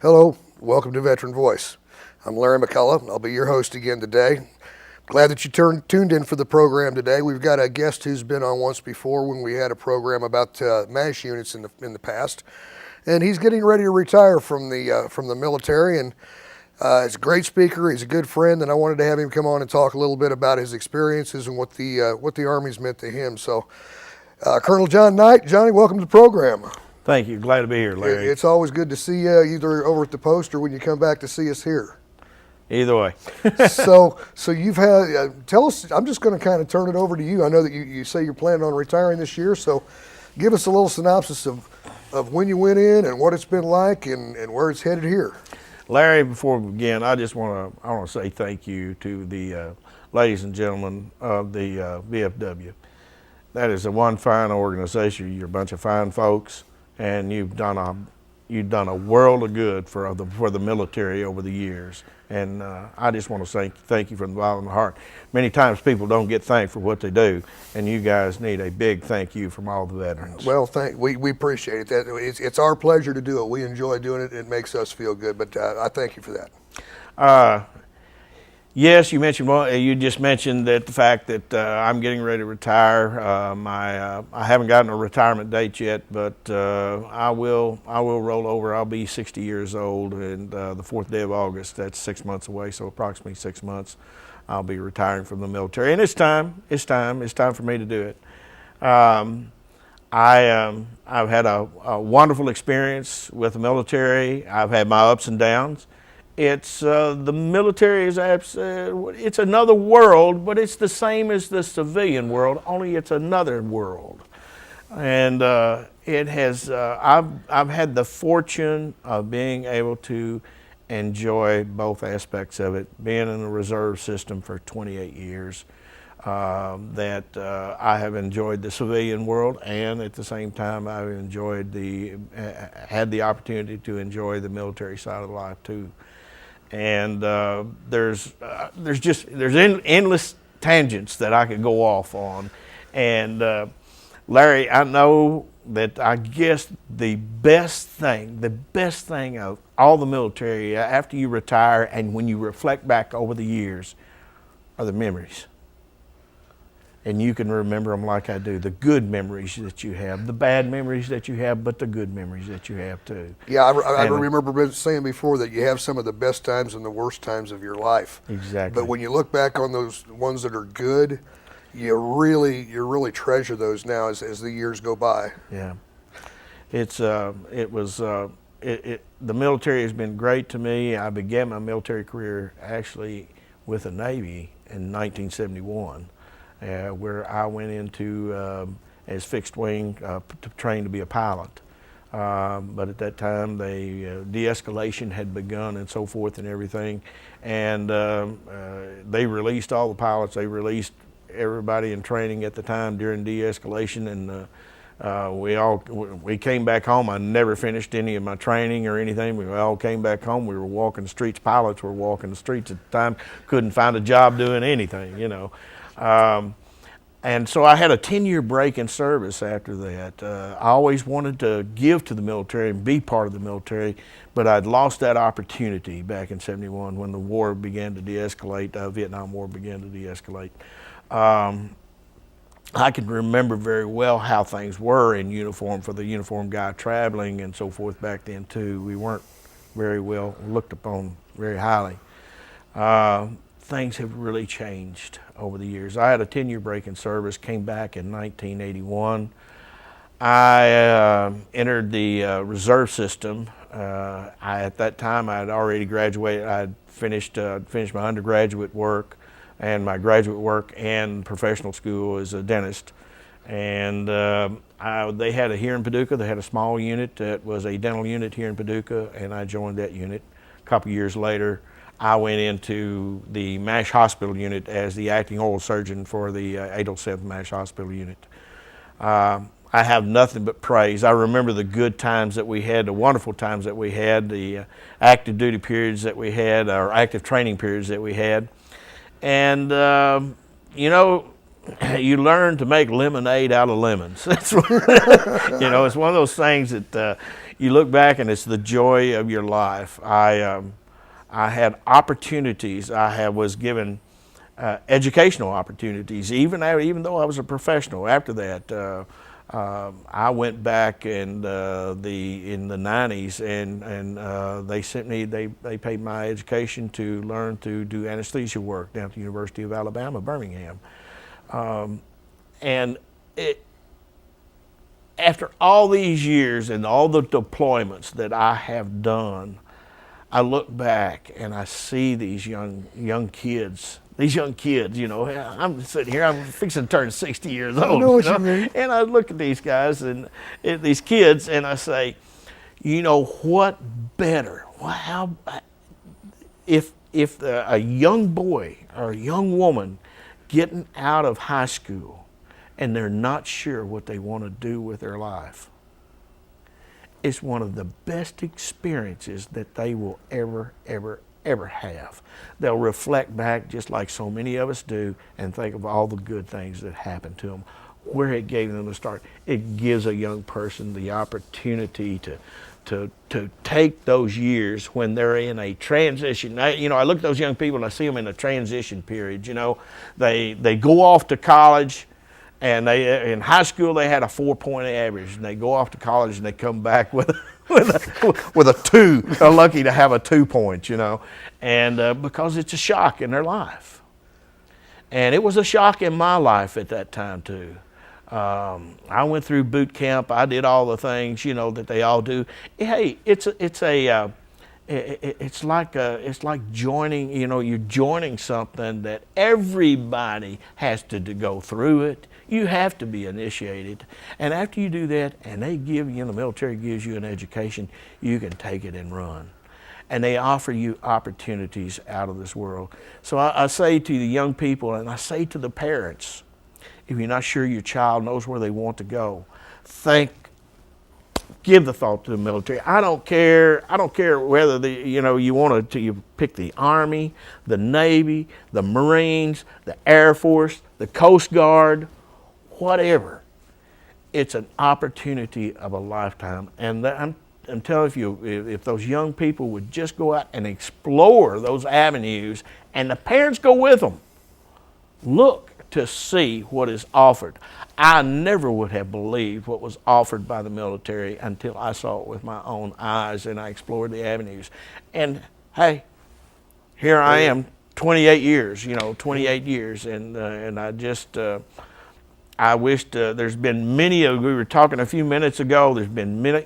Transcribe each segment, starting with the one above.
Hello, welcome to Veteran Voice. I'm Larry McCullaugh. I'll be your host again today. Glad that you tuned in for the program today. We've got a guest who's been on once before when we had a program about MASH units in the past, and he's getting ready to retire from the military. And he's a great speaker. He's a good friend, and I wanted to have him come on and talk a little bit about his experiences and what the Army's meant to him. So, Colonel John Knight, Johnny, welcome to the program. Thank you. Glad to be here, Larry. It's always good to see you either over at the post or when you come back to see us here. Either way. so you've had, tell us, I'm just going to kind of turn it over to you. I know that you say you're planning on retiring this year, so give us a little synopsis of when you went in and what it's been like and where it's headed here. Larry, before we begin, I want to say thank you to the ladies and gentlemen of the VFW. That is one fine organization. You're a bunch of fine folks, and you've done a world of good for the military over the years. And I just want to say thank you from the bottom of my heart. Many times people don't get thanked for what they do, and you guys need a big thank you from all the veterans. Well, we appreciate it. It's our pleasure to do it. We enjoy doing it. It makes us feel good, but I thank you for that. Yes, you just mentioned that the fact that I'm getting ready to retire. I haven't gotten a retirement date yet, but I will roll over. I'll be 60 years old, and the 4th day of August. That's 6 months away, so approximately 6 months, I'll be retiring from the military. And it's time for me to do it. I've had a wonderful experience with the military. I've had my ups and downs. It's the military is it's another world, but it's the same as the civilian world, only it's another world. And it has. I've had the fortune of being able to enjoy both aspects of it. Being in the reserve system for 28 years, I have enjoyed the civilian world, and at the same time, I've had the opportunity to enjoy the military side of life too. And there's endless tangents that I could go off on. And Larry, I know that I guess the best thing of all the military after you retire and when you reflect back over the years are the memories. And you can remember them like I do, the good memories that you have, the bad memories that you have, but the good memories that you have too. Yeah, I remember saying before that you have some of the best times and the worst times of your life. Exactly. But when you look back on those ones that are good, you really treasure those now as the years go by. Yeah, the military has been great to me. I began my military career actually with the Navy in 1971. Where I went into as fixed wing to train to be a pilot. But at that time, de-escalation had begun and so forth and everything. And they released all the pilots. They released everybody in training at the time during de-escalation. And we came back home. I never finished any of my training or anything. We all came back home. We were walking the streets. Pilots were walking the streets at the time. Couldn't find a job doing anything, you know. And so I had a 10-year break in service after that. I always wanted to give to the military and be part of the military, but I'd lost that opportunity back in '71 when the war began to de-escalate, Vietnam War began to de-escalate. I can remember very well how things were in uniform for the uniformed guy traveling and so forth back then too. We weren't very well looked upon very highly. Things have really changed over the years. I had a 10-year break in service, came back in 1981. I entered the reserve system. At that time, I had already graduated. I had finished my undergraduate work and my graduate work and professional school as a dentist. And they had here in Paducah, they had a small unit that was a dental unit here in Paducah, and I joined that unit. A couple years later, I went into the MASH hospital unit as the acting oral surgeon for the 807th MASH hospital unit. I have nothing but praise. I remember the good times that we had, the wonderful times that we had, the active duty periods that we had, our active training periods that we had. And, you know, you learn to make lemonade out of lemons. That's what, it's one of those things that you look back and it's the joy of your life. I had opportunities. Was given educational opportunities, even though I was a professional. After that, I went back in the 90s, and they sent me. They paid my education to learn to do anesthesia work down at the University of Alabama, Birmingham. After all these years and all the deployments that I have done, I look back and I see these young kids. These young kids, I'm sitting here, I'm fixing to turn 60 years old. I know what you mean. And I look at these guys and these kids, and I say, what better? If a young boy or a young woman getting out of high school and they're not sure what they want to do with their life, it's one of the best experiences that they will ever have. They'll reflect back, just like so many of us do, and think of all the good things that happened to them, where it gave them a start. It gives a young person the opportunity to take those years when they're in a transition. I look at those young people and I see them in a transition period. They go off to college, and in high school they had a 4-point average, and they go off to college and they come back with a 2. They're lucky to have a 2 point, and because it's a shock in their life. And it was a shock in my life at that time too. I went through boot camp. I did all the things, that they all do. Hey, it's like joining. You're joining something that everybody has to go through it. You have to be initiated, and after you do that, and they give you, the military gives you an education, you can take it and run. And they offer you opportunities out of this world. So I say to the young people, and I say to the parents, if you're not sure your child knows where they want to go, give the thought to the military. I don't care whether you pick the Army, the Navy, the Marines, the Air Force, the Coast Guard, whatever. It's an opportunity of a lifetime. And I'm telling you, if those young people would just go out and explore those avenues, and the parents go with them, look to see what is offered. I never would have believed what was offered by the military until I saw it with my own eyes and I explored the avenues. And hey, here I am, 28 years, and I just, I wished there's been many we were talking a few minutes ago, there's been many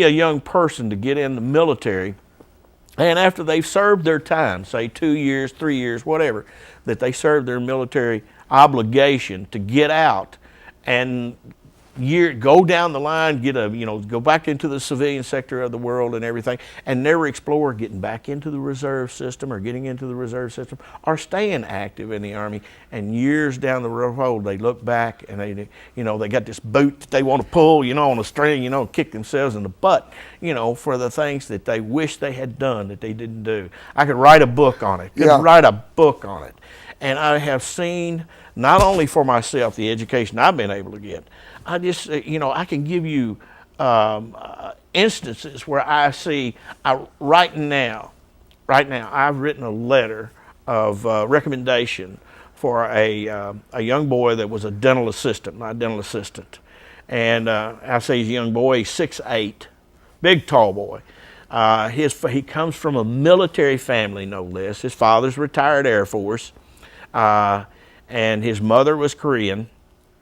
a young person to get in the military, and after they've served their time, say 2 years, 3 years, whatever, that they served their military obligation to get out and go down the line, go back into the civilian sector of the world and everything, and never explore getting back into the reserve system or getting into the reserve system or staying active in the Army. And years down the road, they look back and they got this boot that they want to pull, on a string, kick themselves in the butt, for the things that they wish they had done that they didn't do. I could write a book on it. And I have seen, not only for myself, the education I've been able to get, I just, I can give you instances where I see, right now, I've written a letter of recommendation for a young boy that was a dental assistant, my dental assistant. And I say he's a young boy, he's 6'8", big tall boy. He comes from a military family, no less. His father's retired Air Force, and his mother was Korean.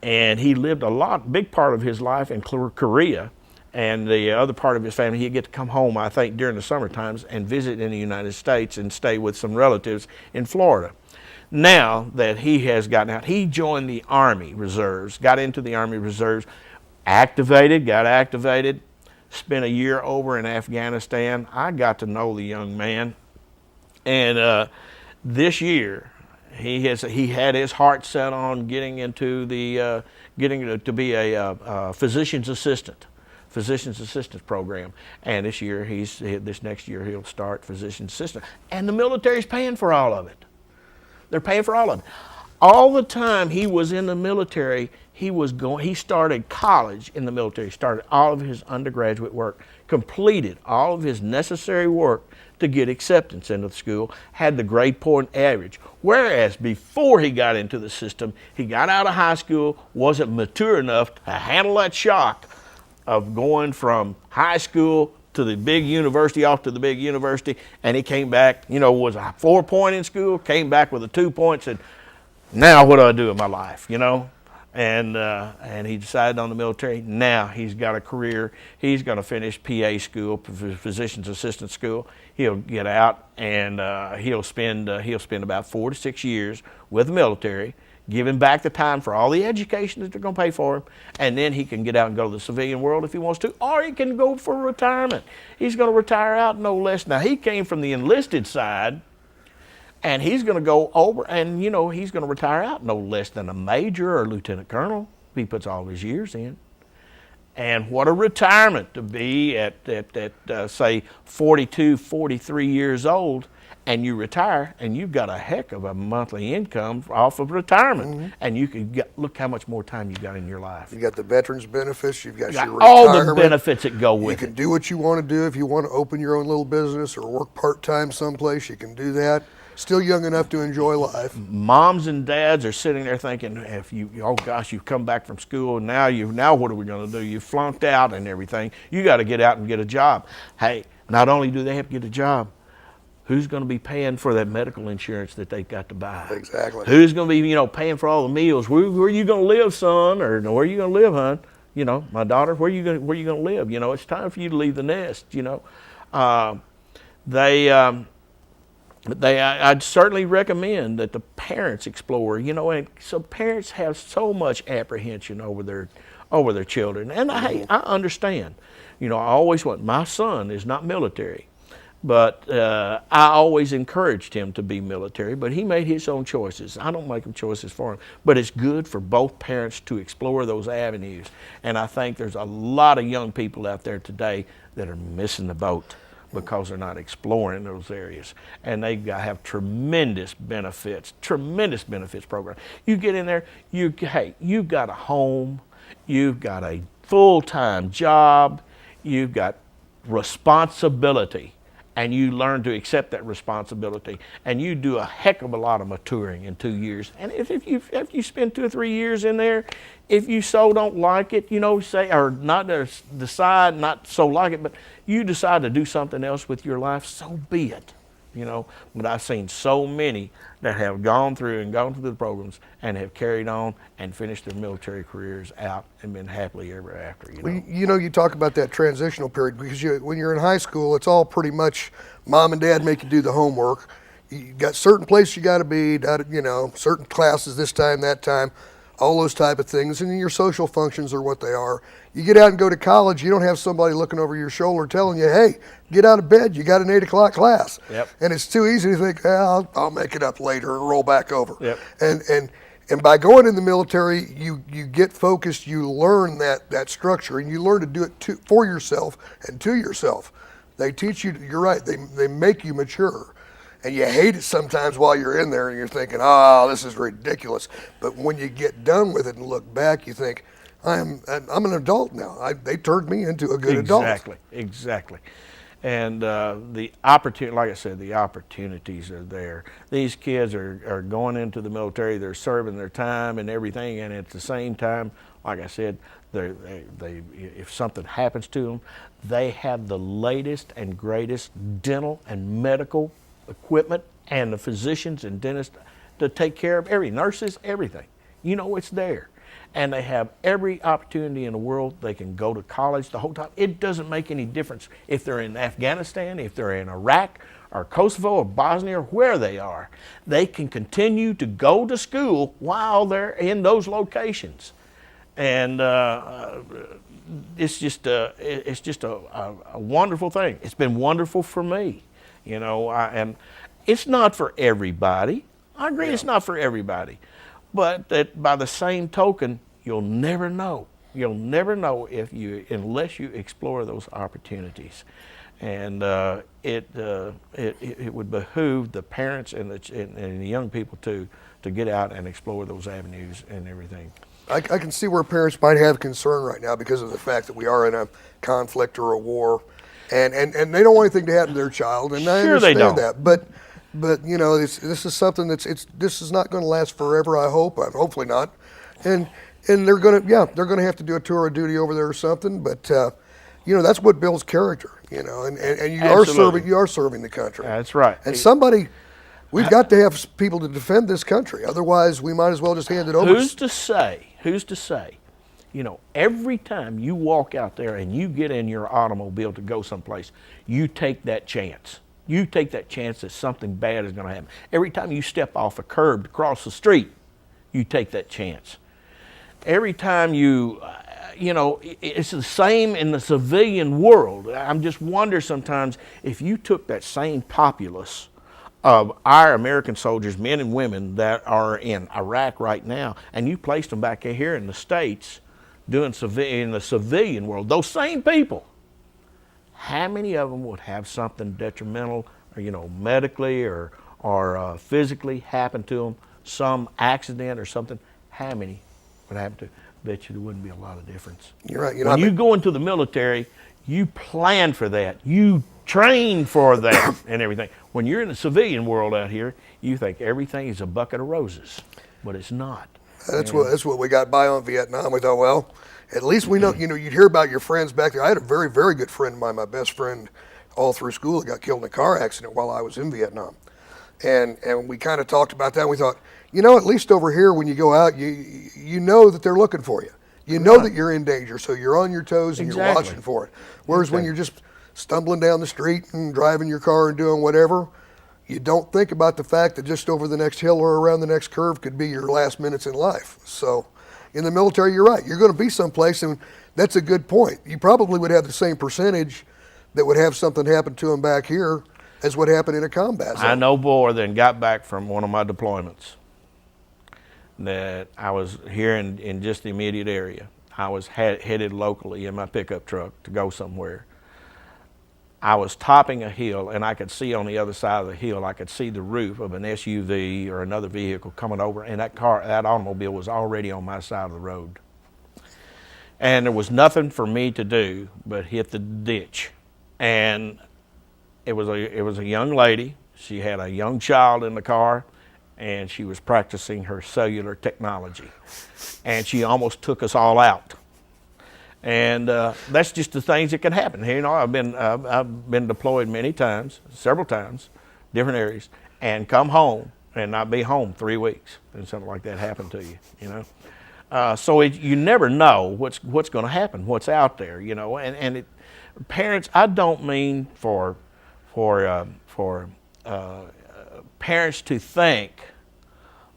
And he lived big part of his life in Korea, and the other part of his family, he'd get to come home, I think, during the summer times and visit in the United States and stay with some relatives in Florida. Now that he has gotten out, he joined the Army Reserves, got into the Army Reserves, got activated, spent a year over in Afghanistan. I got to know the young man, and this year, he had his heart set on getting to be a physician's assistant program, and this next year he'll start physician's assistant, and the military's paying for all of it. They're paying for all of it. all the time he was in the military, he started college in the military, started all of his undergraduate work, completed all of his necessary work to get acceptance into the school, had the grade point average. Whereas before he got into the system, he got out of high school, wasn't mature enough to handle that shock of going from high school to the big university, off to the big university, and he came back, was a 4 point in school, came back with a 2 point, said, now what do I do with my life, And he decided on the military. Now he's got a career. He's going to finish PA school, physician's assistant school. He'll get out and he'll spend about 4 to 6 years with the military, giving back the time for all the education that they're going to pay for him, and then he can get out and go to the civilian world if he wants to, or he can go for retirement. He's going to retire out no less. Now he came from the enlisted side, and he's going to go over, and he's going to retire out no less than a major or lieutenant colonel if he puts all his years in. And what a retirement to be at say 42, 43 years old, and you retire, and you've got a heck of a monthly income off of retirement, and you can look how much more time you've got in your life. You got the veterans benefits. You've got your all retirement. the benefits that go with it. You can do what you want to do. If you want to open your own little business or work part-time someplace, you can do that. Still young enough to enjoy life. Moms and dads are sitting there thinking, you've come back from school, now what are we going to do? You flunked out and everything. You got to get out and get a job. Hey, not only do they have to get a job, who's going to be paying for that medical insurance that they've got to buy? Exactly. Who's going to be, paying for all the meals? Where are you going to live, son? Or where are you going to live, hon? My daughter, where are you going to live? It's time for you to leave the nest. I'd certainly recommend that the parents explore. And so parents have so much apprehension over their children, and I understand. I always my son is not military. But I always encouraged him to be military, but he made his own choices. I don't make them choices for him. But it's good for both parents to explore those avenues. And I think there's a lot of young people out there today that are missing the boat because they're not exploring those areas. And they have tremendous benefits program. You get in there, you've got a home, you've got a full-time job, you've got responsibility. And you learn to accept that responsibility, and you do a heck of a lot of maturing in 2 years. And if you spend 2 or 3 years in there, if you so don't like it, decide not so like it, but you decide to do something else with your life, so be it. But I've seen so many that have gone through the programs and have carried on and finished their military careers out and been happily ever after. Well, you talk about that transitional period because when you're in high school, it's all pretty much mom and dad make you do the homework. You got certain places you got to be, certain classes this time, that time, all those type of things, and then your social functions are what they are. You get out and go to college, you don't have somebody looking over your shoulder telling you, hey, get out of bed, you got an 8 o'clock class. Yep. And it's too easy to think, I'll make it up later and roll back over. Yep. And by going in the military, you get focused, you learn that structure, and you learn to do it for yourself and to yourself. They teach you, you're right, they make you mature. And you hate it sometimes while you're in there and you're thinking, this is ridiculous. But when you get done with it and look back, you think, I'm an adult now. They turned me into a good adult. Exactly. And the opportunity, like I said, the opportunities are there. These kids are going into the military, they're serving their time and everything, and at the same time, like I said, they if something happens to them, they have the latest and greatest dental and medical equipment and the physicians and dentists to take care of nurses, everything. It's there. And they have every opportunity in the world. They can go to college the whole time. It doesn't make any difference if they're in Afghanistan, if they're in Iraq or Kosovo or Bosnia or where they are. They can continue to go to school while they're in those locations. And it's just a wonderful thing. It's been wonderful for me. And it's not for everybody. I agree, it's not for everybody. But that by the same token, you'll never know. You'll never know unless you explore those opportunities. And it would behoove the parents and the young people to get out and explore those avenues and everything. I can see where parents might have concern right now because of the fact that we are in a conflict or a war, and they don't want anything to happen to their child, and I Sure they understand don't. that. But you know, this is something this is not going to last forever. I hope, hopefully not, and they're gonna have to do a tour of duty over there or something. But you know, that's what builds character. You know, and you Absolutely. are serving the country. That's right. And we've got to have people to defend this country. Otherwise, we might as well just hand it over. Who's to say? You know, every time you walk out there and you get in your automobile to go someplace, you take that chance. You take that chance that something bad is going to happen. Every time you step off a curb to cross the street, you take that chance. Every time you know, it's the same in the civilian world. I'm just wonder sometimes if you took that same populace of our American soldiers, men and women that are in Iraq right now, and you placed them back here in the States doing in the civilian world, those same people, how many of them would have something detrimental, or, you know, medically or physically happen to them, some accident or something? How many would happen to? Bet you there wouldn't be a lot of difference. You're right. You know, when you go into the military, you plan for that. You train for that and everything. When you're in the civilian world out here, you think everything is a bucket of roses, but it's not. That's what we got by on Vietnam. We thought, well, at least we know. You know, you'd hear about your friends back there. I had a very, very good friend of mine, my best friend, all through school, that got killed in a car accident while I was in Vietnam, and we kind of talked about that. And we thought, you know, at least over here, when you go out, you know that they're looking for you. You know that you're in danger, so you're on your toes and you're watching for it. Whereas when you're just stumbling down the street and driving your car and doing whatever, you don't think about the fact that just over the next hill or around the next curve could be your last minutes in life. So in the military, you're right. You're going to be someplace, and that's a good point. You probably would have the same percentage that would have something happen to them back here as what happened in a combat zone. I know more than got back from one of my deployments that I was here in just the immediate area. I was headed locally in my pickup truck to go somewhere. I was topping a hill, and I could see on the other side of the hill, I could see the roof of an SUV or another vehicle coming over, and that automobile was already on my side of the road. And there was nothing for me to do but hit the ditch. And it was a young lady. She had a young child in the car, and she was practicing her cellular technology. And she almost took us all out. And that's just the things that can happen. You know, I've been deployed many times, several times, different areas, and come home and not be home 3 weeks, and something like that happened to you. You know, so you never know what's going to happen, what's out there. You know, and parents, I don't mean for parents to think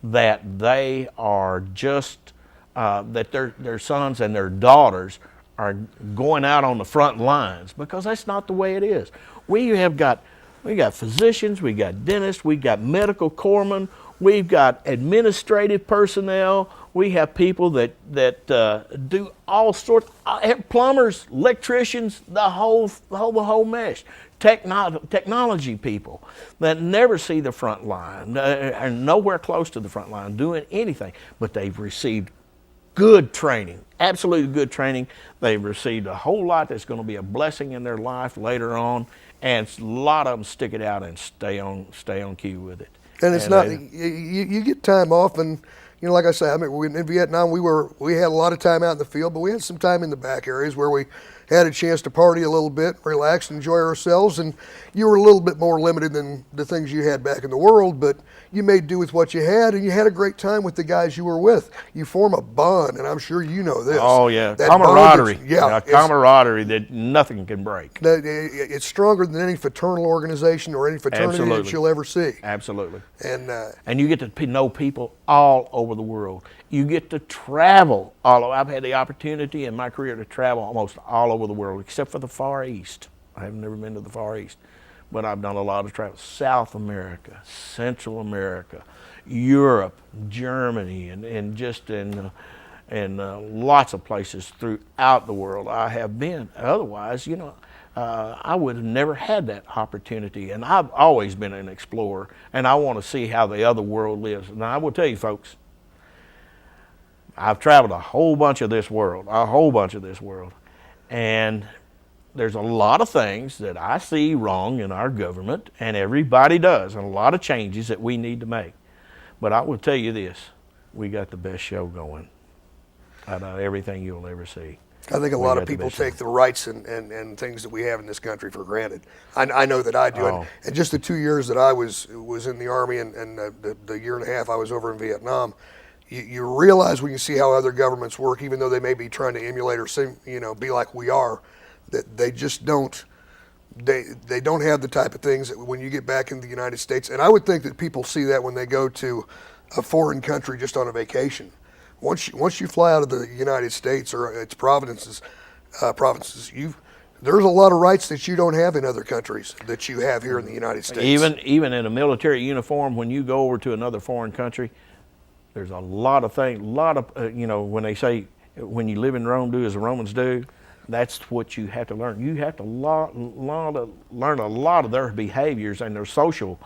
that they are just that their sons and their daughters are going out on the front lines, because that's not the way it is. We got physicians, we got dentists, we got medical corpsmen, we've got administrative personnel, we have people that do all sorts, plumbers, electricians, the whole mesh. Technology people that never see the front line, are nowhere close to the front line doing anything, but they've received good training, absolutely good training. They've received a whole lot that's going to be a blessing in their life later on, and a lot of them stick it out and stay on cue with it. And it's not, you get time off, and you know, like I say, I mean, in Vietnam we had a lot of time out in the field, but we had some time in the back areas where we had a chance to party a little bit, relax, enjoy ourselves, and you were a little bit more limited than the things you had back in the world, but you made do with what you had, and you had a great time with the guys you were with. You form a bond, and I'm sure you know this. Oh yeah, that camaraderie. Bond, camaraderie that nothing can break. It's stronger than any fraternal organization or any fraternity that you'll ever see. Absolutely. And you get to know people all over the world. You get to travel all over. I've had the opportunity in my career to travel almost all over the world, except for the Far East. I have never been to the Far East, but I've done a lot of travel. South America, Central America, Europe, Germany, and just in lots of places throughout the world I have been. Otherwise, you know, I would have never had that opportunity. And I've always been an explorer, and I want to see how the other world lives. Now, I will tell you, folks, I've traveled a whole bunch of this world, and there's a lot of things that I see wrong in our government, and everybody does, and a lot of changes that we need to make. But I will tell you this, we got the best show going out of everything you'll ever see. I think a lot of people take the rights and things that we have in this country for granted. I know that I do. Oh. And just the 2 years that I was in the Army and the year and a half I was over in Vietnam, you realize when you see how other governments work, even though they may be trying to emulate or be like we are, that they just don't. They don't have the type of things that when you get back in the United States. And I would think that people see that when they go to a foreign country just on a vacation. Once you fly out of the United States or its provinces, there's a lot of rights that you don't have in other countries that you have here in the United States. Even in a military uniform, when you go over to another foreign country, there's a lot of things. When they say when you live in Rome, do as the Romans do. That's what you have to learn. You have to learn a lot of their behaviors and their social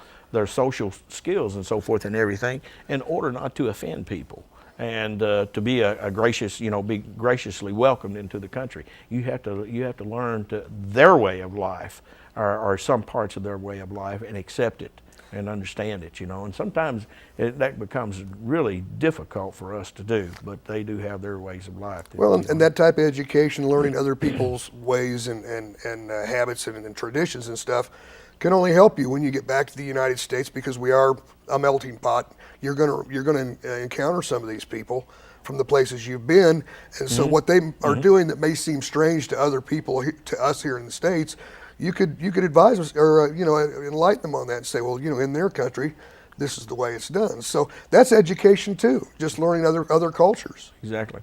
skills and so forth and everything in order not to offend people. And to be be graciously welcomed into the country, you have to learn their way of life, or some parts of their way of life, and accept it and understand it. And sometimes that becomes really difficult for us to do, but they do have their ways of life. Well, and that type of education, learning other people's ways and habits and traditions and stuff, can only help you when you get back to the United States, because we are a melting pot. You're gonna encounter some of these people from the places you've been, and so what they are doing that may seem strange to other people, to us here in the States, you could advise us or enlighten them on that and say, well, in their country, this is the way it's done. So that's education too, just learning other cultures. Exactly.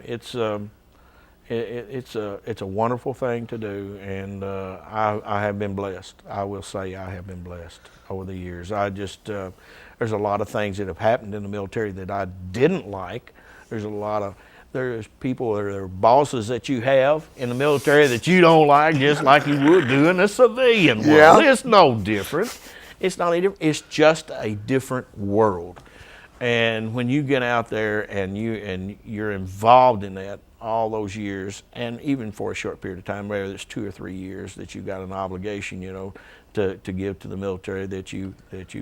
It's a wonderful thing to do, and I have been blessed. I will say I have been blessed over the years. There's a lot of things that have happened in the military that I didn't like. There's people, there are bosses that you have in the military that you don't like, just like you would do in a civilian world. Yeah. It's no different. It's not any different. It's just a different world. And when you get out there and you're involved in that all those years, and even for a short period of time, whether it's 2 or 3 years that you got an obligation, to give to the military, that you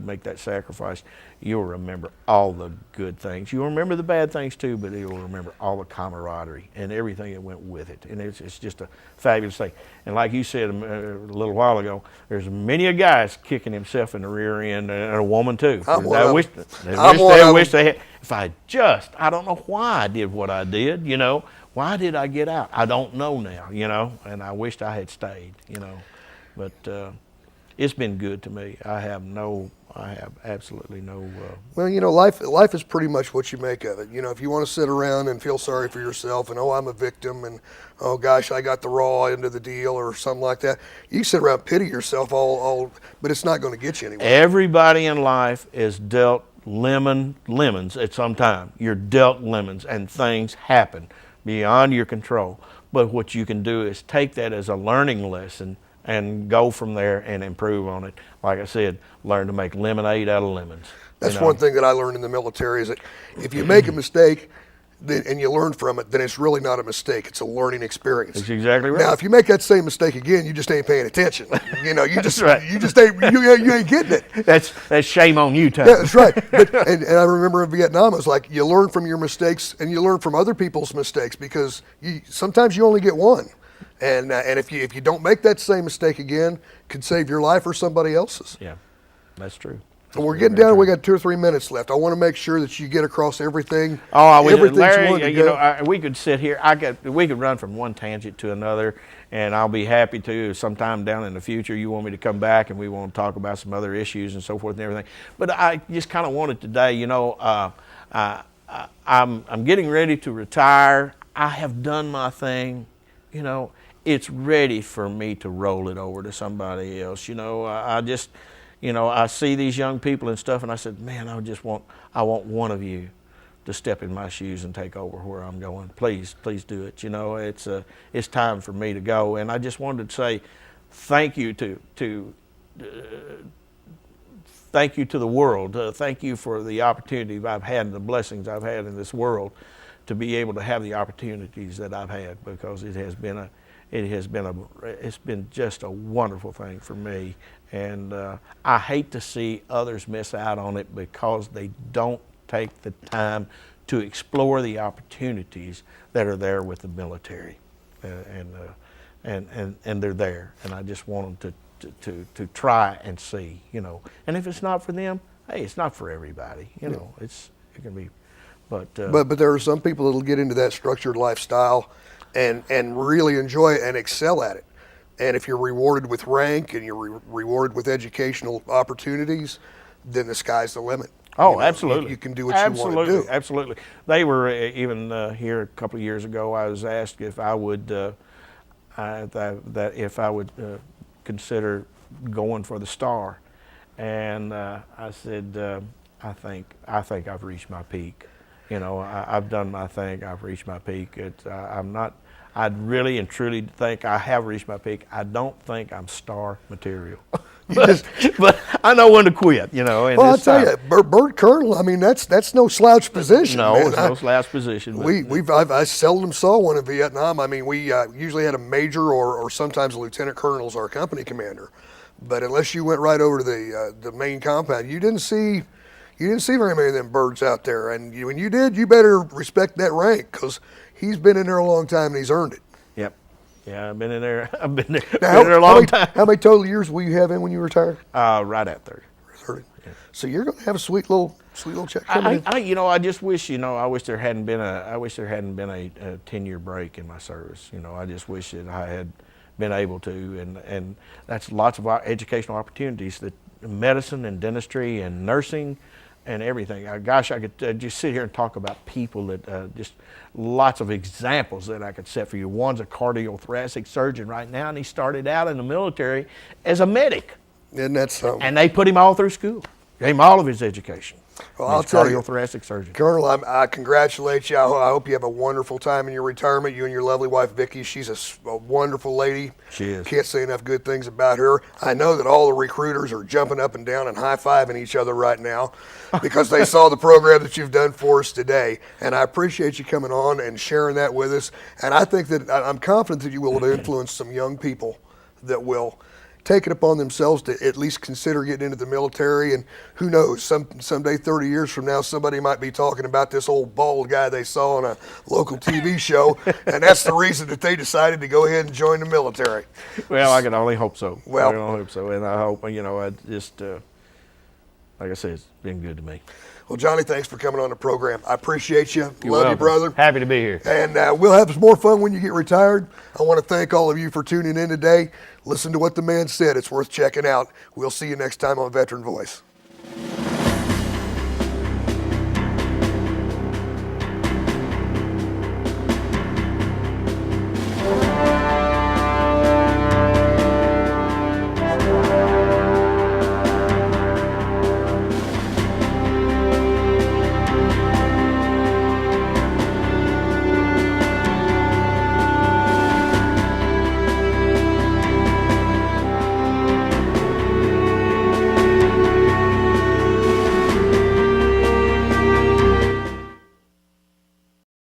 make that sacrifice, you'll remember all the good things. You'll remember the bad things too, but you'll remember all the camaraderie and everything that went with it. And it's just a fabulous thing. And like you said a little while ago, there's many a guy's kicking himself in the rear end, and a woman too. I wish they had. If I don't know why I did what I did. Why did I get out? I don't know now. And I wished I had stayed. But it's been good to me. I have absolutely no. Well, life is pretty much what you make of it. If you want to sit around and feel sorry for yourself and, oh, I'm a victim, and, oh gosh, I got the raw end of the deal or something like that, you can sit around and pity yourself but it's not going to get you anywhere. Everybody in life is dealt lemons at some time. You're dealt lemons, and things happen beyond your control. But what you can do is take that as a learning lesson and go from there and improve on it. Like I said, learn to make lemonade out of lemons. That's one thing that I learned in the military, is that if you make a mistake and you learn from it, then it's really not a mistake. It's a learning experience. That's exactly right. Now, if you make that same mistake again, you just ain't paying attention. You just right. you just ain't you ain't getting it. That's shame on you, Tom. Yeah, that's right. And I remember in Vietnam, it was like you learn from your mistakes and you learn from other people's mistakes, because sometimes you only get one. And if you don't make that same mistake again, it could save your life or somebody else's. Yeah, that's true. And we're getting down. We got 2 or 3 minutes left. I want to make sure that you get across everything. Larry, we could sit here. We could run from one tangent to another, and I'll be happy to sometime down in the future. You want me to come back, and we want to talk about some other issues and so forth and everything. But I just kind of wanted today. I'm getting ready to retire. I have done my thing. It's ready for me to roll it over to somebody else. I see these young people and stuff, and I said, man, I want one of you to step in my shoes and take over where I'm going. Please do it. You know, it's time for me to go. And I just wanted to say thank you thank you to the world. Thank you for the opportunity I've had and the blessings I've had in this world to be able to have the opportunities that I've had, because it's been just a wonderful thing for me. And I hate to see others miss out on it because they don't take the time to explore the opportunities that are there with the military, and they're there. And I just want them to try and see, you know. And if it's not for them, hey, it's not for everybody, you know. It can be, but there are some people that'll get into that structured lifestyle and really enjoy it and excel at it. And if you're rewarded with rank and you're rewarded with educational opportunities, then the sky's the limit. Oh, you know, absolutely. You can do what you want to do. Absolutely. They were even here a couple of years ago. I was asked if I would consider going for the Star, and I said I think I've reached my peak. You know, I've done my thing. I've reached my peak. I really and truly think I have reached my peak. I don't think I'm star material. but I know when to quit, you know. And well, I'll tell you, Bird Colonel, I mean, that's no slouch position. No, man. It's no slouch position. I seldom saw one in Vietnam. I mean, we usually had a major or sometimes a lieutenant colonel as our company commander. But unless you went right over to the main compound, you didn't see very many of them birds out there. And when you did, you better respect that rank, because he's been in there a long time and he's earned it. Yep. Yeah, I've been in there. I've been there, now, been there a long time. How many total years will you have in when you retire? Right at 30. 30. Yeah. So you're going to have a sweet little check coming in. I just wish, I wish there hadn't been a 10-year break in my service. You know, I just wish that I had been able to, and that's lots of educational opportunities, that medicine and dentistry and nursing and everything. Gosh, I could just sit here and talk about people that just lots of examples that I could set for you. One's a cardiothoracic surgeon right now, and he started out in the military as a medic. Isn't that something? And they put him all through school, gave him all of his education. Well, I'll tell you, cardiothoracic surgeon. Colonel, I congratulate you. I hope you have a wonderful time in your retirement. You and your lovely wife, Vicki. She's a wonderful lady. She is. Can't say enough good things about her. I know that all the recruiters are jumping up and down and high-fiving each other right now because they saw the program that you've done for us today. And I appreciate you coming on and sharing that with us. And I think that I'm confident that you will influence some young people that will take it upon themselves to at least consider getting into the military. And who knows, someday 30 years from now, somebody might be talking about this old bald guy they saw on a local TV show, and that's the reason that they decided to go ahead and join the military. Well, I can only hope so. Well, I can only hope so, and I hope, I just, like I said, it's been good to me. Well, Johnny, thanks for coming on the program. I appreciate you. You're Love welcome. you, brother. Happy to be here. And we'll have some more fun when you get retired. I want to thank all of you for tuning in today. Listen to what the man said. It's worth checking out. We'll see you next time on Veteran Voice.